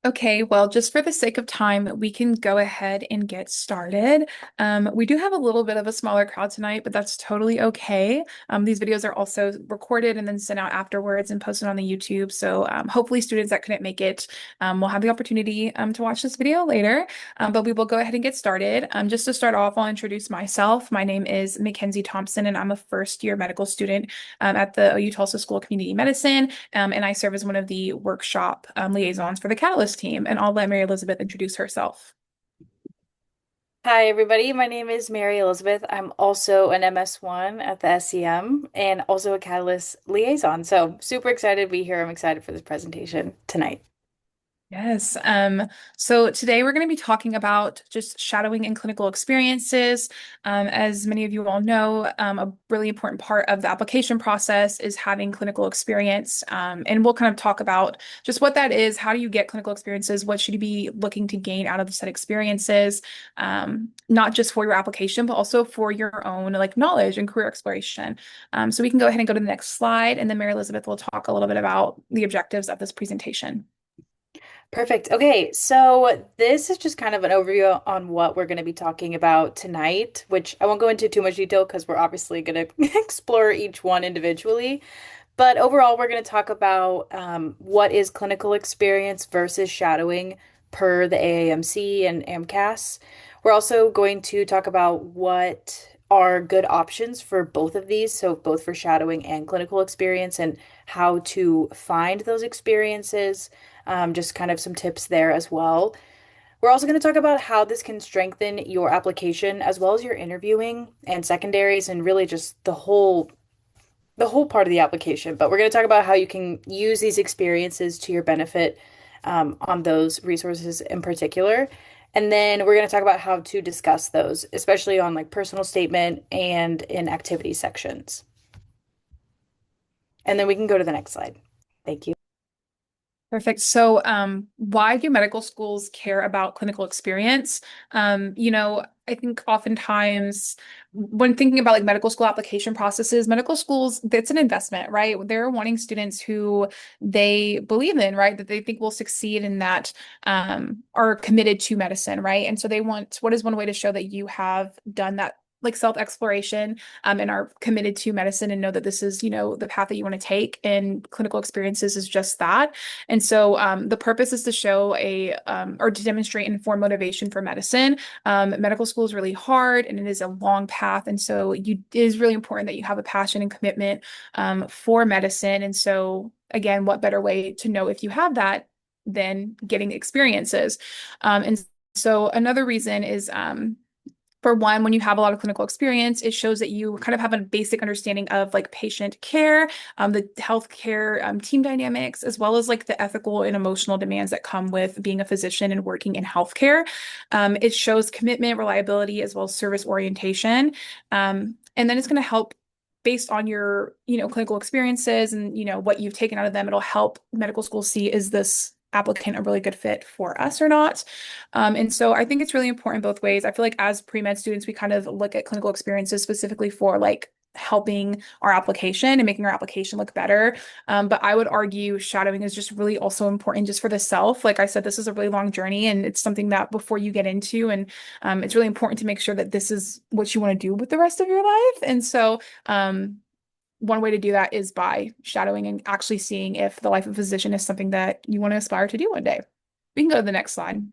Okay, well, just for the sake of time, we can go ahead and get started. We do have a little bit of a smaller crowd tonight, but that's totally okay. These videos are also recorded and then sent out afterwards and posted on the YouTube. So hopefully students that couldn't make it will have the opportunity to watch this video later. But we will go ahead and get started. Just to start off, I'll introduce myself. My name is Mackenzie Thompson, and I'm a first-year medical student at the OU-Tulsa School of Community Medicine. And I serve as one of the workshop liaisons for the Catalyst team. And I'll let Mary Elizabeth introduce herself. Hi, everybody. My name is Mary Elizabeth. I'm also an MS1 at the SCM and also a Catalyst liaison. So, super excited to be here. I'm excited for this presentation tonight. Yes. So today we're going to be talking about just shadowing and clinical experiences. As many of you all know, a really important part of the application process is having clinical experience. And we'll kind of talk about just what that is. How do you get clinical experiences? What should you be looking to gain out of the set experiences? Not just for your application, but also for your own like knowledge and career exploration. So we can go ahead and go to the next slide, and then Mary Elizabeth will talk a little bit about the objectives of this presentation. Perfect. Okay, so this is just kind of an overview on what we're going to be talking about tonight, which I won't go into too much detail because we're obviously going to explore each one individually. But overall, we're going to talk about what is clinical experience versus shadowing per the AAMC and AMCAS. We're also going to talk about what are good options for both of these, so both for shadowing and clinical experience, and how to find those experiences. Just kind of some tips there as well. We're also going to talk about how this can strengthen your application as well as your interviewing and secondaries and really just the whole part of the application, but we're going to talk about how you can use these experiences to your benefit on those resources in particular. And then we're going to talk about how to discuss those, especially on like personal statement and in activity sections. And then we can go to the next slide. Thank you. Perfect. So, why do medical schools care about clinical experience? I think oftentimes when thinking about like medical school application processes, medical schools, it's an investment, right? They're wanting students who they believe in, right? That they think will succeed in that, are committed to medicine, right? And so they want, what is one way to show that you have done that? Like self-exploration, and are committed to medicine and know that this is, the path that you want to take. And clinical experiences is just that. And so the purpose is to show or to demonstrate and inform motivation for medicine. Medical school is really hard and it is a long path. And so it is really important that you have a passion and commitment for medicine. And so, again, what better way to know if you have that than getting experiences? And so another reason is for one, when you have a lot of clinical experience, it shows that you kind of have a basic understanding of like patient care, the healthcare team dynamics, as well as like the ethical and emotional demands that come with being a physician and working in healthcare. It shows commitment, reliability, as well as service orientation. And then it's going to help based on your, clinical experiences and, what you've taken out of them. It'll help medical school see, is this applicant a really good fit for us or not? And so I think it's really important both ways. I feel like as pre-med students, we kind of look at clinical experiences specifically for like helping our application and making our application look better. But I would argue shadowing is just really also important just for the self. Like I said, this is a really long journey and it's something that before you get into, and it's really important to make sure that this is what you want to do with the rest of your life. And so, one way to do that is by shadowing and actually seeing if the life of a physician is something that you want to aspire to do one day. We can go to the next slide.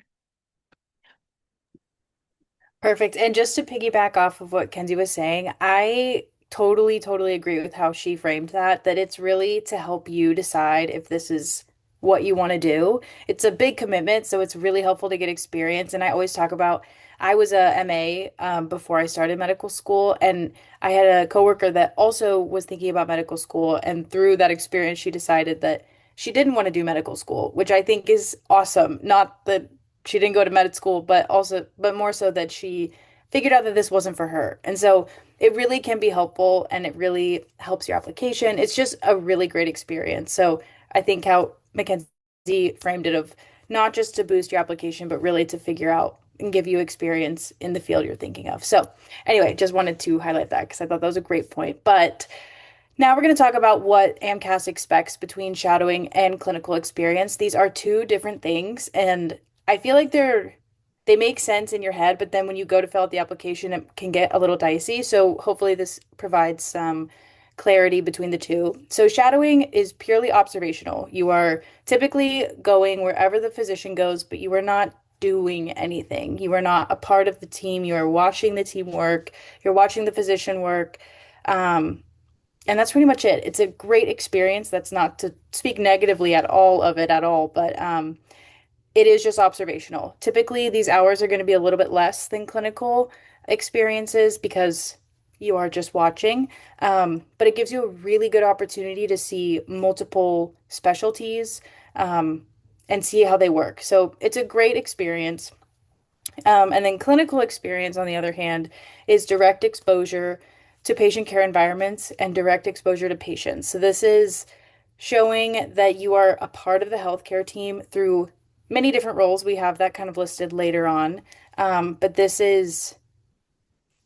Perfect. And just to piggyback off of what Kenzie was saying, I totally agree with how she framed that it's really to help you decide if this is what you want to do. It's a big commitment, so it's really helpful to get experience. And I always talk about, I was a MA before I started medical school, and I had a coworker that also was thinking about medical school. And through that experience, she decided that she didn't want to do medical school, which I think is awesome. Not that she didn't go to med school, but more so that she figured out that this wasn't for her. And so it really can be helpful and it really helps your application. It's just a really great experience. So I think how Mackenzie framed it of not just to boost your application, but really to figure out and give you experience in the field you're thinking of. So anyway, just wanted to highlight that because I thought that was a great point. But Now we're going to talk about what AMCAS expects between shadowing and clinical experience. These are two different things, and I feel like they make sense in your head, but then when you go to fill out the application, it can get a little dicey. So hopefully this provides some clarity between the two. So shadowing is purely observational. You are typically going wherever the physician goes, but you are not doing anything. You are not a part of the team. You are watching the team work. You're watching the physician work. Um, and that's pretty much it. It's a great experience. That's not to speak negatively at all of it at all, but it is just observational. Typically, these hours are going to be a little bit less than clinical experiences because you are just watching. But it gives you a really good opportunity to see multiple specialties and see how they work. So it's a great experience. And then clinical experience, on the other hand, is direct exposure to patient care environments and direct exposure to patients. So this is showing that you are a part of the healthcare team through many different roles. We have that kind of listed later on. But this is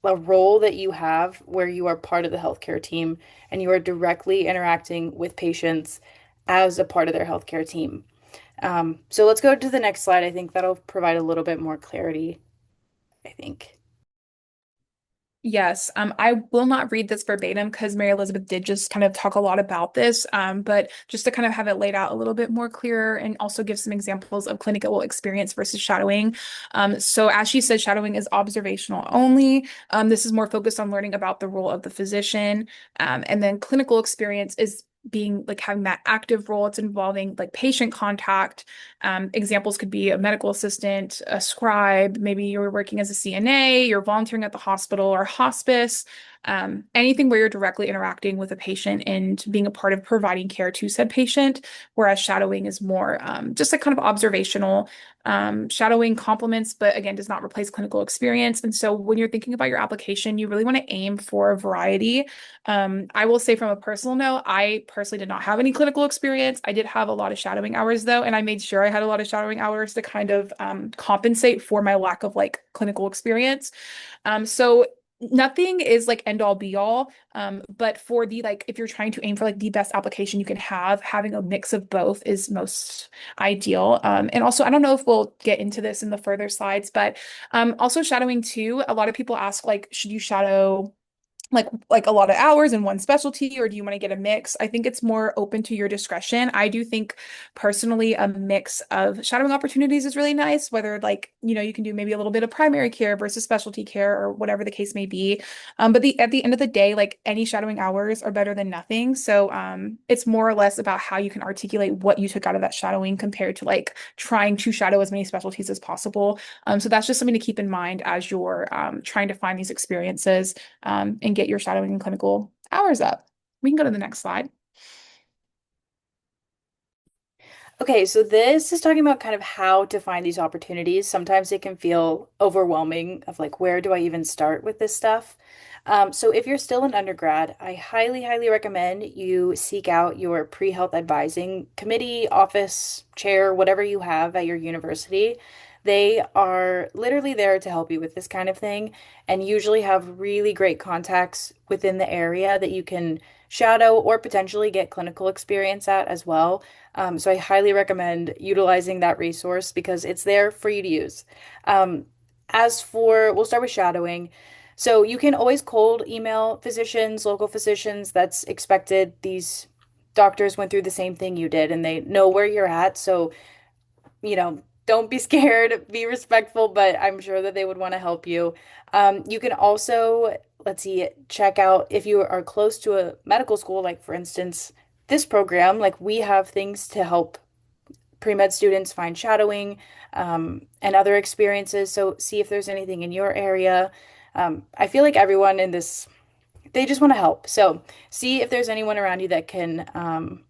a role that you have where you are part of the healthcare team and you are directly interacting with patients as a part of their healthcare team. So let's go to the next slide. I think that'll provide a little bit more clarity, I think. Yes, I will not read this verbatim because Mary Elizabeth did just kind of talk a lot about this, but just to kind of have it laid out a little bit more clearer and also give some examples of clinical experience versus shadowing. So as she said, shadowing is observational only. This is more focused on learning about the role of the physician, and then clinical experience is being like having that active role. It's involving like patient contact. Examples could be a medical assistant, a scribe, maybe you're working as a CNA, you're volunteering at the hospital or hospice, anything where you're directly interacting with a patient and being a part of providing care to said patient, whereas shadowing is more just like kind of observational. Shadowing complements, but again, does not replace clinical experience. And so when you're thinking about your application, you really want to aim for a variety. I will say from a personal note, I personally did not have any clinical experience. I did have a lot of shadowing hours though, and I made sure I had a lot of shadowing hours to kind of compensate for my lack of like clinical experience. So nothing is like end all be all. But for the like, if you're trying to aim for like the best application you can have, having a mix of both is most ideal. And also, I don't know if we'll get into this in the further slides, but also shadowing too. A lot of people ask like, should you shadow like a lot of hours in one specialty, or do you want to get a mix? I think it's more open to your discretion. I do think personally a mix of shadowing opportunities is really nice, whether like, you can do maybe a little bit of primary care versus specialty care or whatever the case may be. But at the end of the day, like any shadowing hours are better than nothing. So it's more or less about how you can articulate what you took out of that shadowing compared to like trying to shadow as many specialties as possible. So that's just something to keep in mind as you're trying to find these experiences and get your shadowing and clinical hours up. We can go to the next slide. Okay, so this is talking about kind of how to find these opportunities. Sometimes it can feel overwhelming of like, where do I even start with this stuff? So if you're still an undergrad, I highly, highly recommend you seek out your pre-health advising committee, office, chair, whatever you have at your university. They are literally there to help you with this kind of thing and usually have really great contacts within the area that you can shadow or potentially get clinical experience at as well. So I highly recommend utilizing that resource because it's there for you to use. Um, we'll start with shadowing. So you can always cold email physicians, local physicians. That's expected. These doctors went through the same thing you did and they know where you're at. So, don't be scared, be respectful, but I'm sure that they would want to help you. You can also, let's see, check out if you are close to a medical school, like for instance, this program, like we have things to help pre-med students find shadowing and other experiences. So see if there's anything in your area. I feel like everyone in this, they just want to help. So see if there's anyone around you that can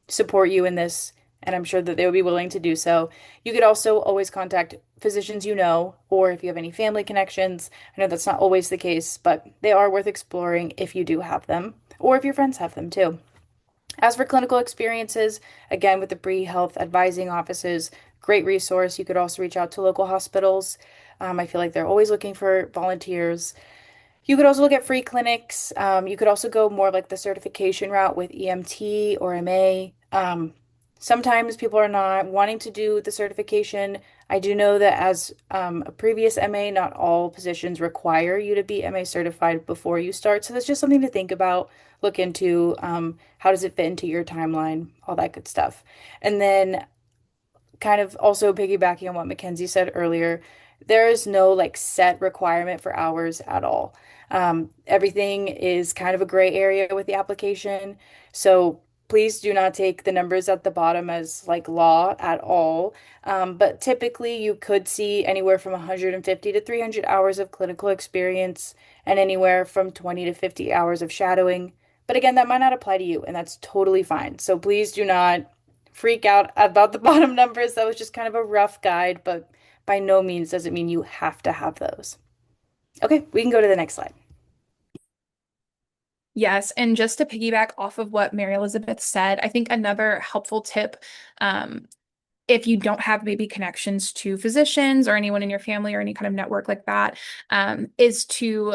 support you in this, and I'm sure that they would be willing to do so. You could also always contact physicians you know, or if you have any family connections. I know that's not always the case, but they are worth exploring if you do have them, or if your friends have them too. As for clinical experiences, again, with the pre-health advising offices, great resource. You could also reach out to local hospitals. I feel like they're always looking for volunteers. You could also look at free clinics. You could also go more like the certification route with EMT or MA. Sometimes people are not wanting to do the certification. I do know that as a previous MA, not all positions require you to be MA certified before you start. So that's just something to think about, look into. How does it fit into your timeline, all that good stuff. And then kind of also piggybacking on what Mackenzie said earlier, there is no like set requirement for hours at all. Everything is kind of a gray area with the application. So please do not take the numbers at the bottom as like law at all. But typically you could see anywhere from 150 to 300 hours of clinical experience and anywhere from 20 to 50 hours of shadowing. But again, that might not apply to you, and that's totally fine. So please do not freak out about the bottom numbers. That was just kind of a rough guide, but by no means does it mean you have to have those. Okay, we can go to the next slide. Yes, and just to piggyback off of what Mary Elizabeth said, I think another helpful tip, if you don't have maybe connections to physicians or anyone in your family or any kind of network like that, is to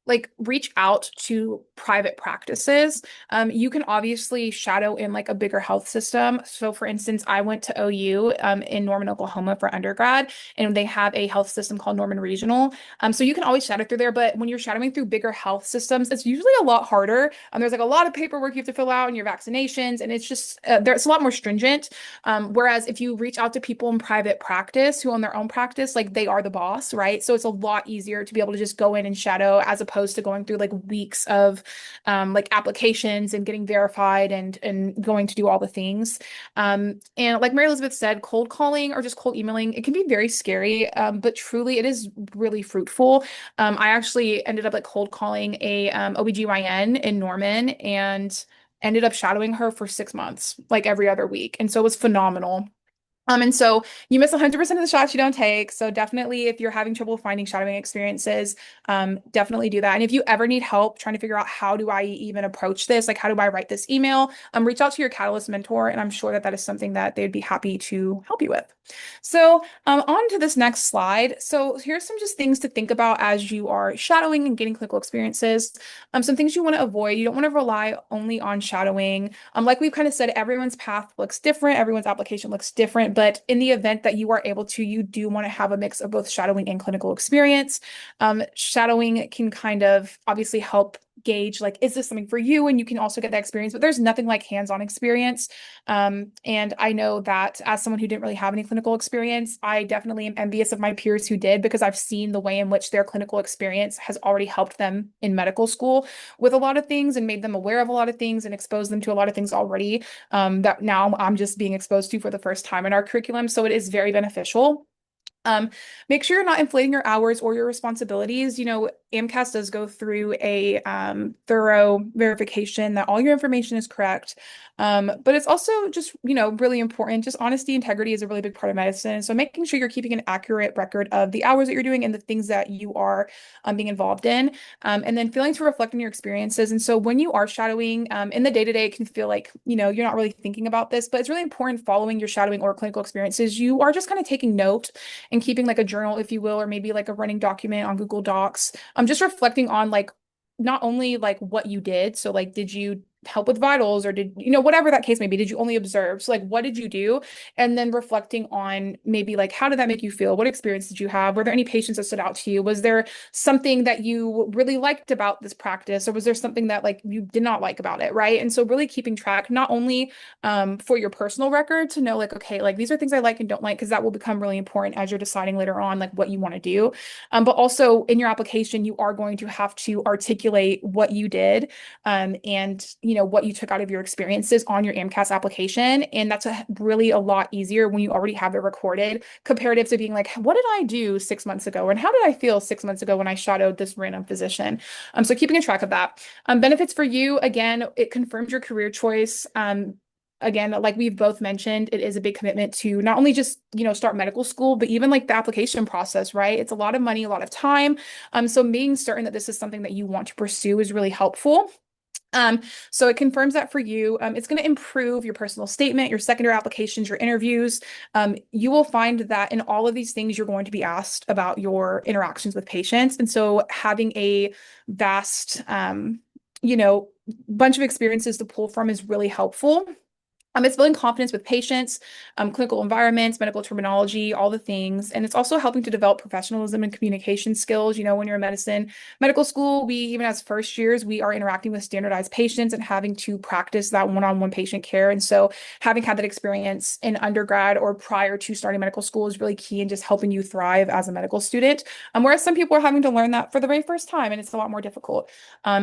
like reach out to private practices. You can obviously shadow in like a bigger health system. So for instance, I went to OU in Norman, Oklahoma for undergrad, and they have a health system called Norman Regional. So you can always shadow through there, but when you're shadowing through bigger health systems, it's usually a lot harder. There's like a lot of paperwork you have to fill out and your vaccinations, and it's just there's a lot more stringent. Whereas if you reach out to people in private practice who own their own practice, like they are the boss, right? So it's a lot easier to be able to just go in and shadow as opposed to going through like weeks of like applications and getting verified and going to do all the things. And like Mary Elizabeth said, cold calling or just cold emailing, it can be very scary, but truly it is really fruitful. I actually ended up like cold calling a OBGYN in Norman and ended up shadowing her for 6 months, like every other week. And so it was phenomenal. And so you miss 100% of the shots you don't take. So definitely, if you're having trouble finding shadowing experiences, definitely do that. And if you ever need help trying to figure out how do I even approach this, like how do I write this email, reach out to your Catalyst mentor, and I'm sure that that is something that they'd be happy to help you with. So on to this next slide. So here's some just things to think about as you are shadowing and getting clinical experiences. Some things you want to avoid. You don't want to rely only on shadowing. Like we've kind of said, everyone's path looks different, everyone's application looks different, but in the event that you are able to, you do want to have a mix of both shadowing and clinical experience. Shadowing can kind of obviously help gauge like, is this something for you? And you can also get that experience, but there's nothing like hands-on experience. And I know that as someone who didn't really have any clinical experience, I definitely am envious of my peers who did because I've seen the way in which their clinical experience has already helped them in medical school with a lot of things and made them aware of a lot of things and exposed them to a lot of things already that now I'm just being exposed to for the first time in our curriculum. So it is very beneficial. Make sure you're not inflating your hours or your responsibilities. You know, AMCAS does go through a thorough verification that all your information is correct. But it's also just, you know, really important. Just honesty, integrity is a really big part of medicine. So making sure you're keeping an accurate record of the hours that you're doing and the things that you are being involved in. And then failing to reflect on your experiences. And so when you are shadowing in the day-to-day, it can feel like, you know, you're not really thinking about this, but it's really important following your shadowing or clinical experiences. You are just kind of taking note and keeping like a journal, if you will, or maybe like a running document on Google Docs. I'm just reflecting on like not only like what you did, so like did you help with vitals or did you know whatever that case may be, did you only observe, so like what did you do, and then reflecting on maybe like how did that make you feel, what experience did you have, were there any patients that stood out to you, was there something that you really liked about this practice or was there something that like you did not like about it, right? And so really keeping track not only for your personal record to know like okay, like these are things I like and don't like because that will become really important as you're deciding later on like what you want to do, but also in your application you are going to have to articulate what you did, and you know what you took out of your experiences on your AMCAS application. And that's really a lot easier when you already have it recorded comparative to being like, what did I do 6 months ago? And how did I feel 6 months ago when I shadowed this random physician? So keeping a track of that. Benefits for you, again, it confirms your career choice. Again, like we've both mentioned, it is a big commitment to not only just, you know, start medical school, but even like the application process, right? It's a lot of money, a lot of time. So being certain that this is something that you want to pursue is really helpful. Um, so it confirms that for you. It's going to improve your personal statement, your secondary applications, your interviews. You will find that in all of these things, you're going to be asked about your interactions with patients. And so having a vast, you know, bunch of experiences to pull from is really helpful. It's building confidence with patients, clinical environments, medical terminology, all the things. And it's also helping to develop professionalism and communication skills. You know, when you're in medical school, we, even as first years, we are interacting with standardized patients and having to practice that one-on-one patient care. And so having had that experience in undergrad or prior to starting medical school is really key in just helping you thrive as a medical student. Whereas some people are having to learn that for the very first time, and it's a lot more difficult.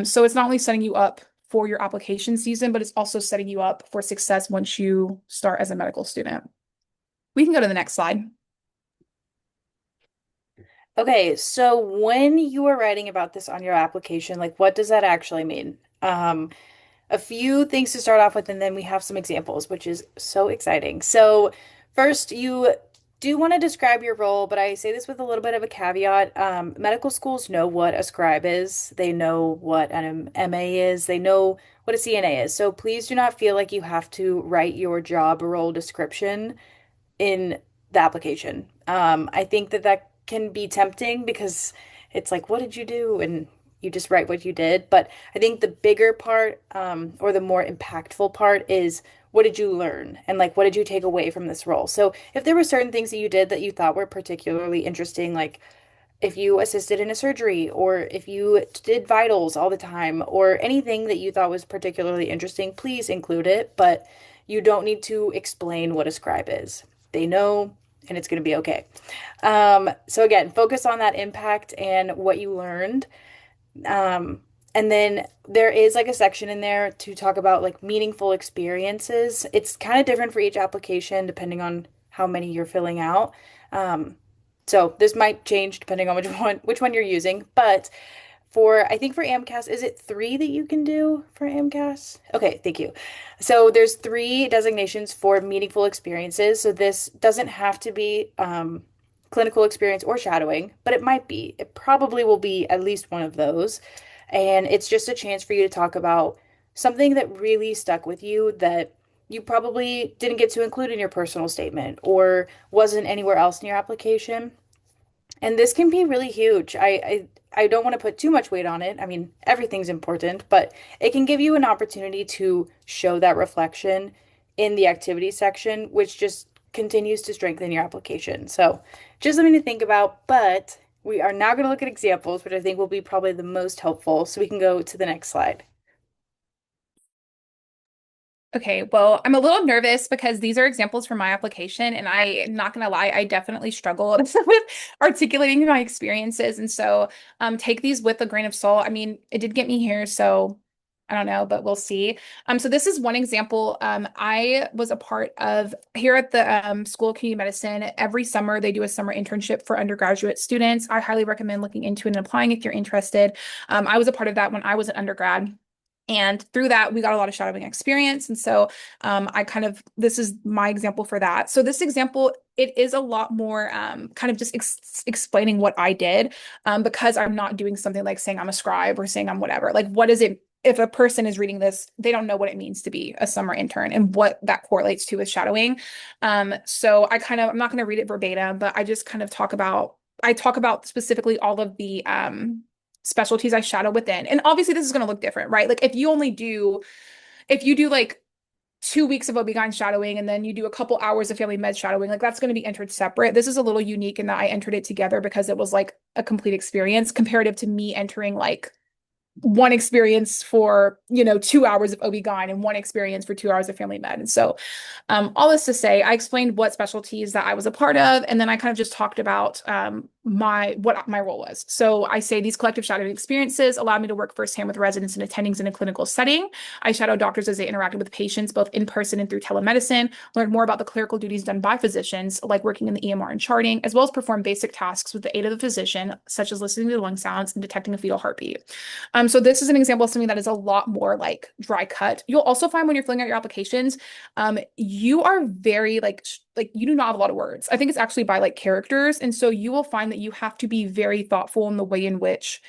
So it's not only setting you up for your application season, but it's also setting you up for success once you start as a medical student. We can go to the next slide. Okay, so when you are writing about this on your application, like what does that actually mean? A few things to start off with, and then we have some examples, which is so exciting. So, first, you do want to describe your role, but I say this with a little bit of a caveat. Medical schools know what a scribe is, they know what an MA is, they know what a CNA is. So, please do not feel like you have to write your job role description in the application. I think that that can be tempting because it's like, what did you do? And you just write what you did. But I think the bigger part, or the more impactful part is what did you learn? And like, what did you take away from this role? So if there were certain things that you did that you thought were particularly interesting, like if you assisted in a surgery or if you did vitals all the time or anything that you thought was particularly interesting, please include it. But you don't need to explain what a scribe is. They know, and it's going to be okay. So again, focus on that impact and what you learned. Um, and then there is like a section in there to talk about like meaningful experiences. It's kind of different for each application depending on how many you're filling out. Um, so this might change depending on which one you're using, but I think for AMCAS, is it three that you can do for AMCAS? Okay, thank you. So there's three designations for meaningful experiences. So this doesn't have to be clinical experience or shadowing, but it might be. It probably will be at least one of those. And it's just a chance for you to talk about something that really stuck with you that you probably didn't get to include in your personal statement or wasn't anywhere else in your application. And this can be really huge. I don't want to put too much weight on it. I mean, everything's important, but it can give you an opportunity to show that reflection in the activity section, which just continues to strengthen your application. So, just something to think about, but we are now going to look at examples, which I think will be probably the most helpful. So we can go to the next slide. Okay, well, I'm a little nervous because these are examples from my application, and I'm not gonna lie, I definitely struggled with articulating my experiences. And so take these with a grain of salt. I mean, it did get me here, so I don't know, but we'll see. So this is one example. I was a part of here at the School of Community Medicine. Every summer, they do a summer internship for undergraduate students. I highly recommend looking into it and applying if you're interested. I was a part of that when I was an undergrad. And through that, we got a lot of shadowing experience. And so this is my example for that. So this example, it is a lot more kind of just explaining what I did because I'm not doing something like saying I'm a scribe or saying I'm whatever. Like, what is it? If a person is reading this, they don't know what it means to be a summer intern and what that correlates to with shadowing. So I'm not going to read it verbatim, but I talk about specifically all of the specialties I shadow within. And obviously this is going to look different, right? Like if you do like 2 weeks of OB-GYN shadowing and then you do a couple hours of family med shadowing, like that's going to be entered separate. This is a little unique in that I entered it together because it was like a complete experience comparative to me entering like one experience for, 2 hours of OB-GYN and one experience for 2 hours of family med. And so all this to say, I explained what specialties that I was a part of, and then I kind of just talked about what my role was. So I say these collective shadowing experiences allowed me to work firsthand with residents and attendings in a clinical setting. I shadowed doctors as they interacted with patients, both in person and through telemedicine, learned more about the clerical duties done by physicians, like working in the EMR and charting, as well as perform basic tasks with the aid of the physician, such as listening to lung sounds and detecting a fetal heartbeat. So this is an example of something that is a lot more like dry cut. You'll also find when you're filling out your applications, you are very like you do not have a lot of words. I think it's actually by like characters. And so you will find that you have to be very thoughtful in the way in which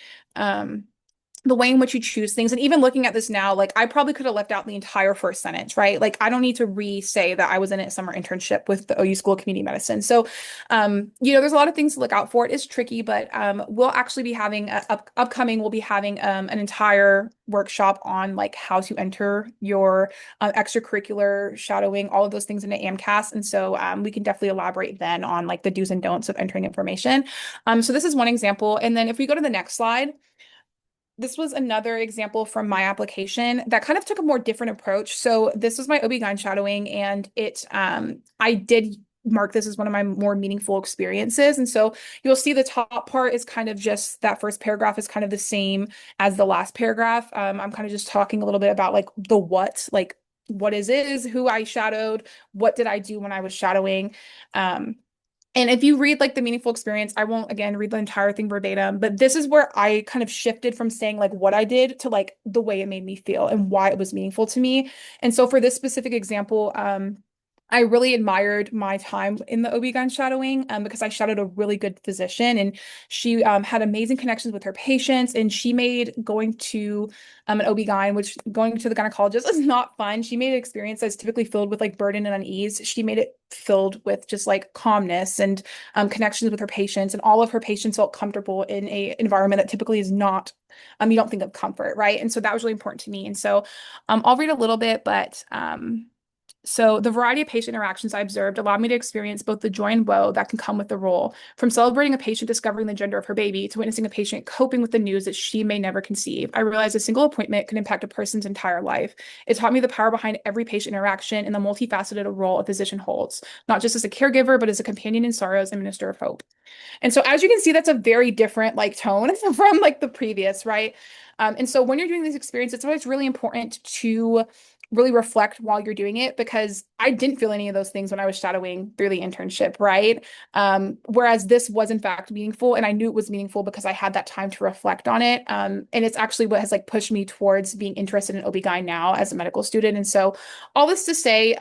the way in which you choose things. And even looking at this now, like I probably could have left out the entire first sentence, right? Like I don't need to re-say that I was in a summer internship with the OU School of Community Medicine. So, there's a lot of things to look out for. It is tricky, but we'll actually be having upcoming, we'll be having an entire workshop on like how to enter your extracurricular shadowing, all of those things into AMCAS. And so we can definitely elaborate then on like the do's and don'ts of entering information. So this is one example. And then if we go to the next slide, this was another example from my application that kind of took a more different approach. So this was my OB-GYN shadowing, and I did mark this as one of my more meaningful experiences. And so you'll see the top part is kind of just that first paragraph is kind of the same as the last paragraph. I'm kind of just talking a little bit about like the what, like what is who I shadowed, what did I do when I was shadowing. Um, and if you read like the meaningful experience, I won't again read the entire thing verbatim, but this is where I kind of shifted from saying like what I did to like the way it made me feel and why it was meaningful to me. And so for this specific example, I really admired my time in the OB-GYN shadowing because I shadowed a really good physician, and she had amazing connections with her patients, and she made going to an OB-GYN, which going to the gynecologist is not fun. She made an experience that's typically filled with like burden and unease. She made it filled with just like calmness and connections with her patients, and all of her patients felt comfortable in a environment that typically is not you don't think of comfort, right? And so that was really important to me. And so I'll read a little bit, but so the variety of patient interactions I observed allowed me to experience both the joy and woe that can come with the role, from celebrating a patient discovering the gender of her baby to witnessing a patient coping with the news that she may never conceive. I realized a single appointment can impact a person's entire life. It taught me the power behind every patient interaction and the multifaceted role a physician holds, not just as a caregiver, but as a companion in sorrows and minister of hope. And so as you can see, that's a very different like tone from like the previous, right? And so when you're doing this experience, it's always really important to really reflect while you're doing it, because I didn't feel any of those things when I was shadowing through the internship, right? Whereas this was in fact meaningful, and I knew it was meaningful because I had that time to reflect on it. And it's actually what has like pushed me towards being interested in OB-GYN now as a medical student. And so all this to say,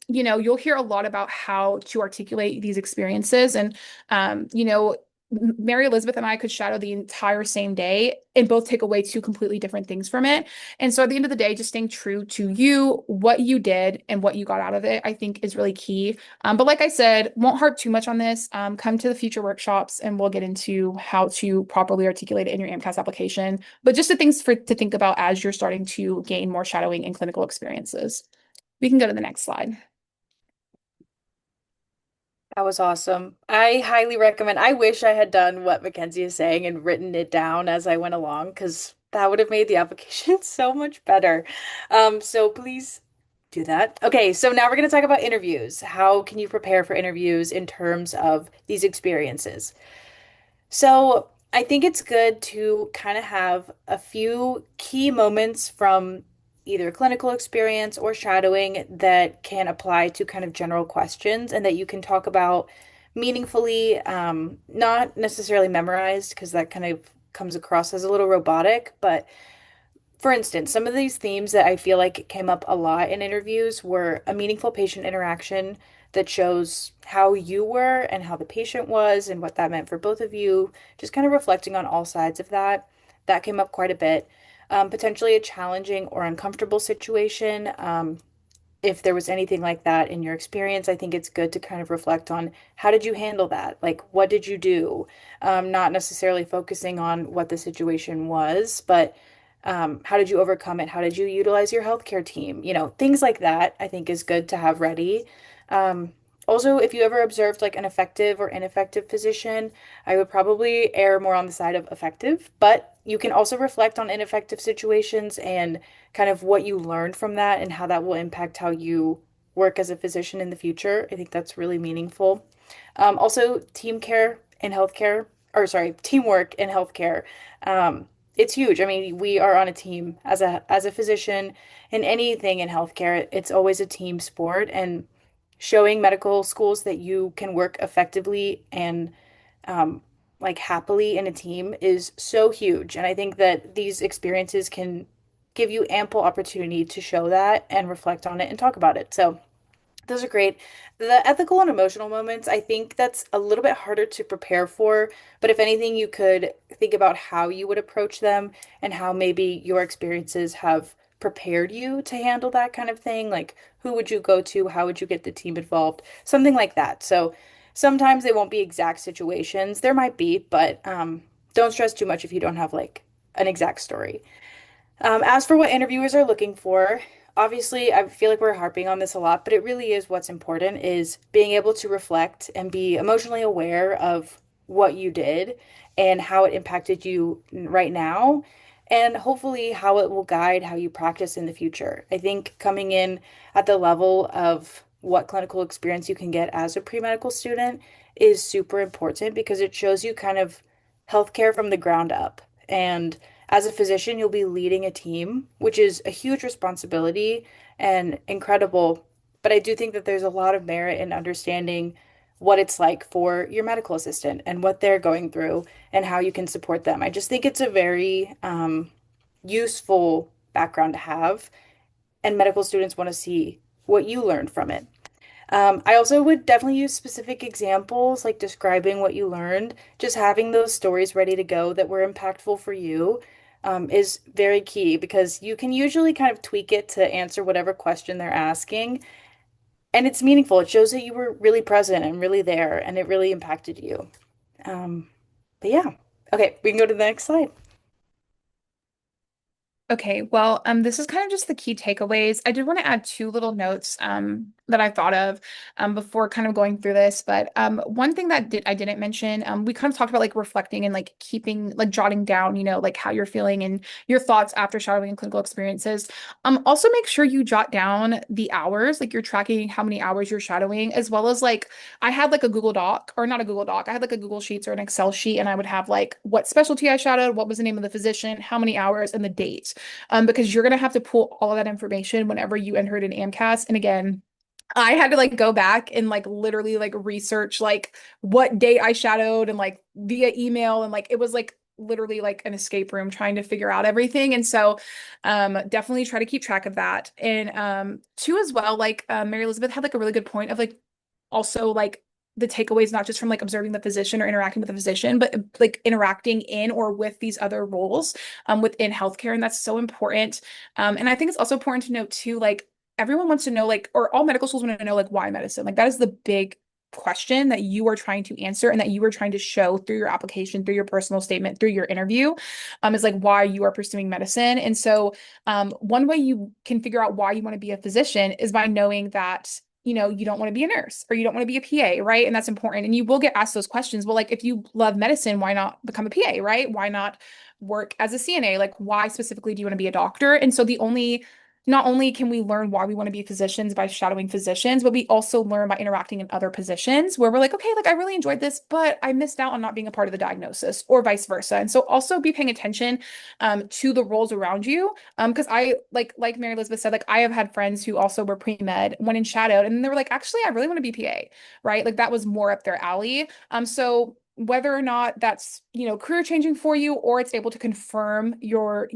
you'll hear a lot about how to articulate these experiences. And Mary Elizabeth and I could shadow the entire same day and both take away two completely different things from it. And so at the end of the day, just staying true to you, what you did, and what you got out of it, I think is really key. But like I said, won't harp too much on this. Come to the future workshops and we'll get into how to properly articulate it in your AMCAS application. But just the things to think about as you're starting to gain more shadowing and clinical experiences. We can go to the next slide. That was awesome. I highly recommend. I wish I had done what Mackenzie is saying and written it down as I went along, because that would have made the application so much better. So please do that. Okay, so now we're going to talk about interviews. How can you prepare for interviews in terms of these experiences? So I think it's good to kind of have a few key moments from either clinical experience or shadowing that can apply to kind of general questions and that you can talk about meaningfully, not necessarily memorized, because that kind of comes across as a little robotic, but for instance, some of these themes that I feel like came up a lot in interviews were a meaningful patient interaction that shows how you were and how the patient was and what that meant for both of you, just kind of reflecting on all sides of that. That came up quite a bit. Potentially a challenging or uncomfortable situation. If there was anything like that in your experience, I think it's good to kind of reflect on how did you handle that? Like, what did you do? Not necessarily focusing on what the situation was, but how did you overcome it? How did you utilize your healthcare team? Things like that, I think is good to have ready. Um, Also, if you ever observed like an effective or ineffective physician, I would probably err more on the side of effective, but you can also reflect on ineffective situations and kind of what you learned from that and how that will impact how you work as a physician in the future. I think that's really meaningful. Also, team care in healthcare, or sorry, teamwork in healthcare. It's huge. I mean, we are on a team as a physician in anything in healthcare. It's always a team sport, and showing medical schools that you can work effectively and um, like happily in a team is so huge. And I think that these experiences can give you ample opportunity to show that and reflect on it and talk about it. So Those are great. The ethical and emotional moments, I think that's a little bit harder to prepare for, but if anything, you could think about how you would approach them and how maybe your experiences have prepared you to handle that kind of thing. Like, who would you go to? How would you get the team involved? Something like that. So sometimes they won't be exact situations. There might be, but don't stress too much if you don't have like an exact story. As for what interviewers are looking for, obviously, I feel like we're harping on this a lot, but it really is what's important is being able to reflect and be emotionally aware of what you did and how it impacted you right now, and hopefully how it will guide how you practice in the future. I think coming in at the level of what clinical experience you can get as a pre-medical student is super important because it shows you kind of healthcare from the ground up. And as a physician, you'll be leading a team, which is a huge responsibility and incredible. But I do think that there's a lot of merit in understanding what it's like for your medical assistant and what they're going through and how you can support them. I just think it's a very useful background to have, and medical students want to see what you learned from it. I also would definitely use specific examples, like describing what you learned. Just having those stories ready to go that were impactful for you, is very key because you can usually kind of tweak it to answer whatever question they're asking. And it's meaningful. It shows that you were really present and really there, and it really impacted you. Um, but yeah. Okay, we can go to the next slide. Okay, well, this is kind of just the key takeaways. I did want to add two little notes that I thought of before kind of going through this. But one thing that I didn't mention, we kind of talked about like reflecting and like keeping like jotting down, like how you're feeling and your thoughts after shadowing and clinical experiences. Also make sure you jot down the hours, like you're tracking how many hours you're shadowing, as well as like I had like a Google Doc or not a Google Doc. I had like a Google Sheets or an Excel sheet, and I would have like what specialty I shadowed, what was the name of the physician, how many hours, and the date, because you're gonna have to pull all of that information whenever you entered an AMCAS. And again, I had to like go back and like literally like research like what date I shadowed and like via email, and like it was like literally like an escape room trying to figure out everything. And so definitely try to keep track of that. And two as well, like Mary Elizabeth had like a really good point of like also like the takeaways not just from like observing the physician or interacting with the physician, but like interacting in or with these other roles within healthcare. And that's so important. And I think it's also important to note too, like everyone wants to know, like, or all medical schools want to know, like, why medicine? Like, that is the big question that you are trying to answer and that you are trying to show through your application, through your personal statement, through your interview, is like why you are pursuing medicine. And so, one way you can figure out why you want to be a physician is by knowing that you don't want to be a nurse or you don't want to be a PA, right? And that's important. And you will get asked those questions. Well, like if you love medicine, why not become a PA, right? Why not work as a CNA? Like, why specifically do you want to be a doctor? And so not only can we learn why we want to be physicians by shadowing physicians, but we also learn by interacting in other positions where we're like, okay, like I really enjoyed this, but I missed out on not being a part of the diagnosis or vice versa. And so also be paying attention to the roles around you. Because I like Mary Elizabeth said, like I have had friends who also were pre-med, went and shadowed, and they were like, actually, I really want to be PA, right? Like that was more up their alley. So whether or not that's, career changing for you or it's able to confirm your,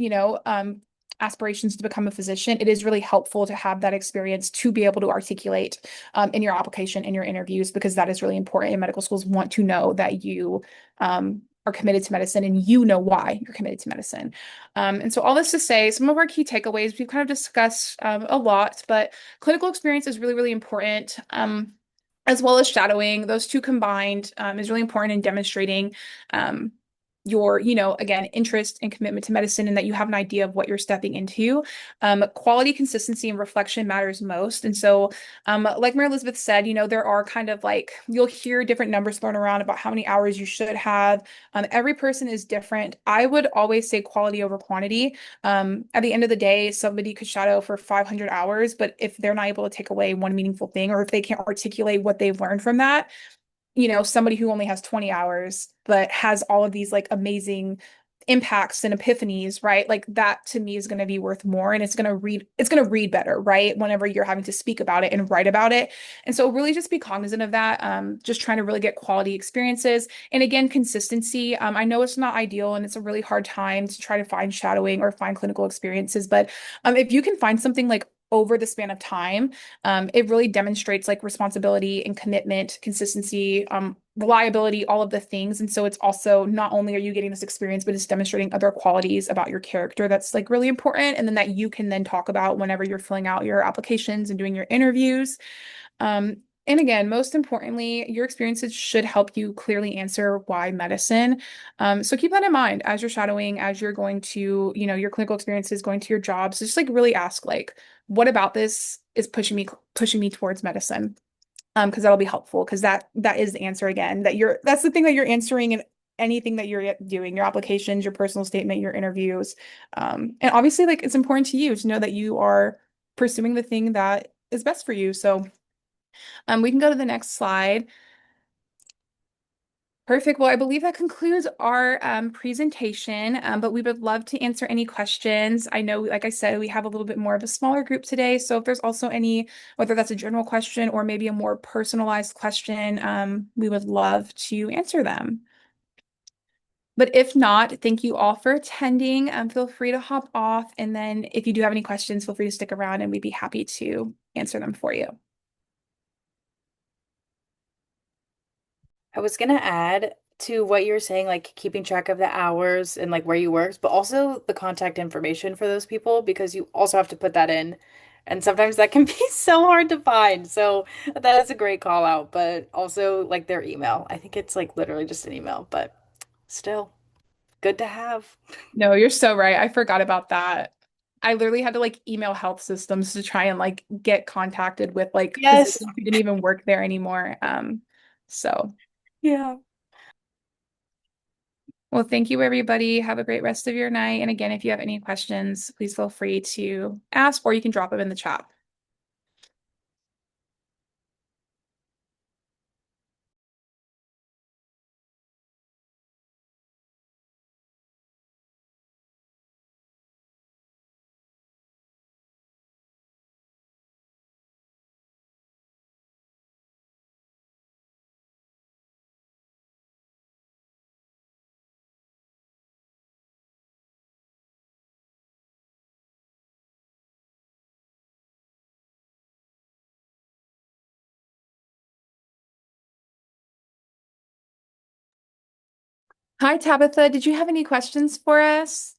aspirations to become a physician, it is really helpful to have that experience to be able to articulate in your application, in your interviews, because that is really important. And medical schools want to know that you are committed to medicine and you know why you're committed to medicine. And so all this to say, some of our key takeaways, we've kind of discussed a lot, but clinical experience is really, really important. As well as shadowing, those two combined is really important in demonstrating your, again, interest and commitment to medicine and that you have an idea of what you're stepping into. Quality, consistency, and reflection matters most. And so, like Mary Elizabeth said, there are kind of like, you'll hear different numbers thrown around about how many hours you should have. Every person is different. I would always say quality over quantity. At the end of the day, somebody could shadow for 500 hours, but if they're not able to take away one meaningful thing, or if they can't articulate what they've learned from that, somebody who only has 20 hours but has all of these like amazing impacts and epiphanies, right? Like that to me is going to be worth more, and it's going to read better, right? Whenever you're having to speak about it and write about it. And so really just be cognizant of that. Just trying to really get quality experiences. And again, consistency. I know it's not ideal and it's a really hard time to try to find shadowing or find clinical experiences, but if you can find something like over the span of time, it really demonstrates like responsibility and commitment, consistency, reliability, all of the things. And so it's also not only are you getting this experience, but it's demonstrating other qualities about your character that's like really important. And then that you can then talk about whenever you're filling out your applications and doing your interviews. Um, and again, most importantly, your experiences should help you clearly answer why medicine. So keep that in mind as you're shadowing, as you're going to, your clinical experiences, going to your jobs. Just like really ask, like, what about this is pushing me towards medicine? Because that'll be helpful because that is the answer again, that's the thing that you're answering in anything that you're doing, your applications, your personal statement, your interviews. And obviously, like it's important to you to know that you are pursuing the thing that is best for you. So we can go to the next slide. Perfect. Well, I believe that concludes our presentation, but we would love to answer any questions. I know, like I said, we have a little bit more of a smaller group today. So if there's also any, whether that's a general question or maybe a more personalized question, we would love to answer them. But if not, thank you all for attending. Feel free to hop off. And then if you do have any questions, feel free to stick around and we'd be happy to answer them for you. I was gonna add to what you were saying, like keeping track of the hours and like where you worked, but also the contact information for those people because you also have to put that in. And sometimes that can be so hard to find. So that is a great call out, but also like their email. I think it's like literally just an email, but still good to have. No, you're so right. I forgot about that. I literally had to like email health systems to try and like get contacted with like Yes. physicians who didn't even work there anymore. So Yeah. well, thank you everybody. Have a great rest of your night. And again, if you have any questions, please feel free to ask or you can drop them in the chat. Hi, Tabitha. Did you have any questions for us?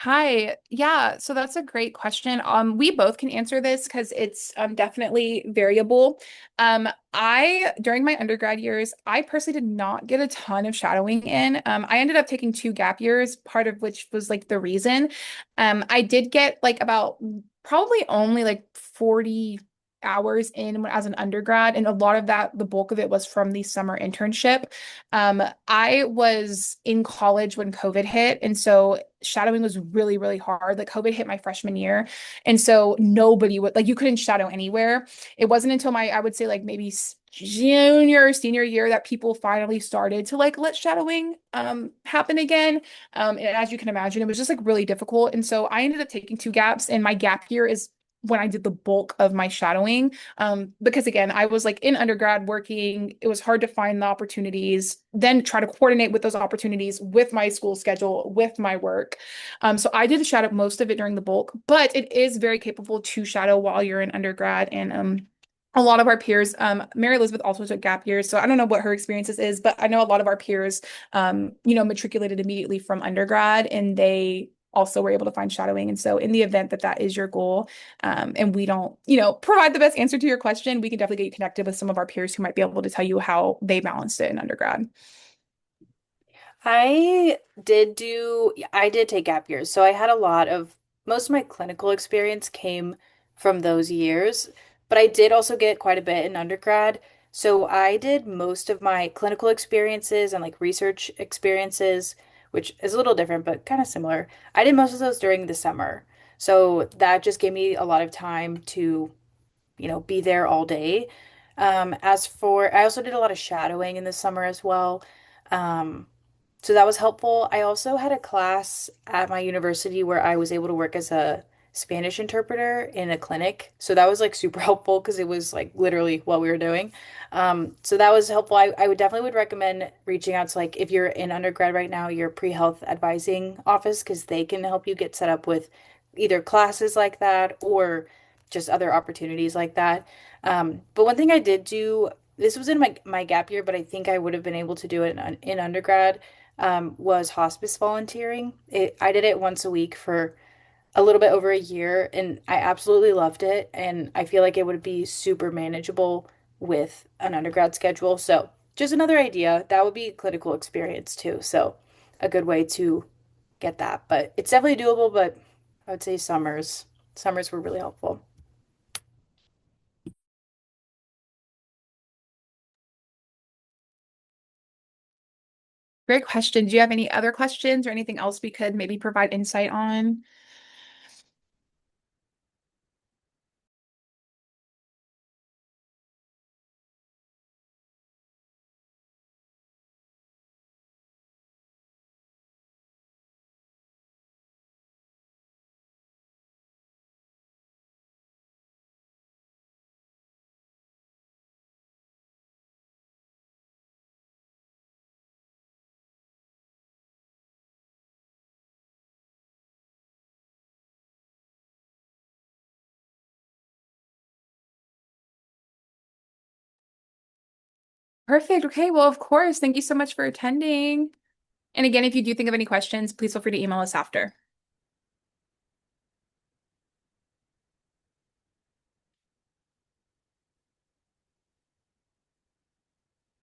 Hi. Yeah, so that's a great question. We both can answer this because it's definitely variable. I during my undergrad years, I personally did not get a ton of shadowing in. I ended up taking 2 gap years, part of which was like the reason. I did get like about probably only like 40 hours in as an undergrad, and a lot of that, the bulk of it was from the summer internship. I was in college when COVID hit, and so shadowing was really, really hard. Like COVID hit my freshman year. And so nobody would like you couldn't shadow anywhere. It wasn't until my, I would say like maybe junior or senior year that people finally started to like let shadowing happen again. And as you can imagine, it was just like really difficult. And so I ended up taking 2 gaps, and my gap year is when I did the bulk of my shadowing. Because again, I was like in undergrad working, it was hard to find the opportunities, then try to coordinate with those opportunities with my school schedule, with my work. So I did shadow most of it during the bulk, but it is very capable to shadow while you're in undergrad. And a lot of our peers, Mary Elizabeth also took gap years, so I don't know what her experiences is, but I know a lot of our peers, matriculated immediately from undergrad, and they also were able to find shadowing. And so, in the event that that is your goal, and we don't, provide the best answer to your question, we can definitely get you connected with some of our peers who might be able to tell you how they balanced it in undergrad. I did take gap years. So I had a lot of, most of my clinical experience came from those years, but I did also get quite a bit in undergrad. So I did most of my clinical experiences and like research experiences, which is a little different, but kind of similar. I did most of those during the summer. So that just gave me a lot of time to, be there all day. As for, I also did a lot of shadowing in the summer as well. Um, so that was helpful. I also had a class at my university where I was able to work as a Spanish interpreter in a clinic. So that was like super helpful because it was like literally what we were doing. So that was helpful. I would definitely would recommend reaching out to like if you're in undergrad right now, your pre-health advising office because they can help you get set up with either classes like that or just other opportunities like that. But one thing I did do, this was in my gap year, but I think I would have been able to do it in undergrad, was hospice volunteering. I did it once a week for a little bit over a year, and I absolutely loved it. And I feel like it would be super manageable with an undergrad schedule. So just another idea. That would be a clinical experience too. So a good way to get that. But it's definitely doable, but I would say summers were really helpful. Great question. Do you have any other questions or anything else we could maybe provide insight on? Perfect. Okay. Well, of course. Thank you so much for attending. And again, if you do think of any questions, please feel free to email us after.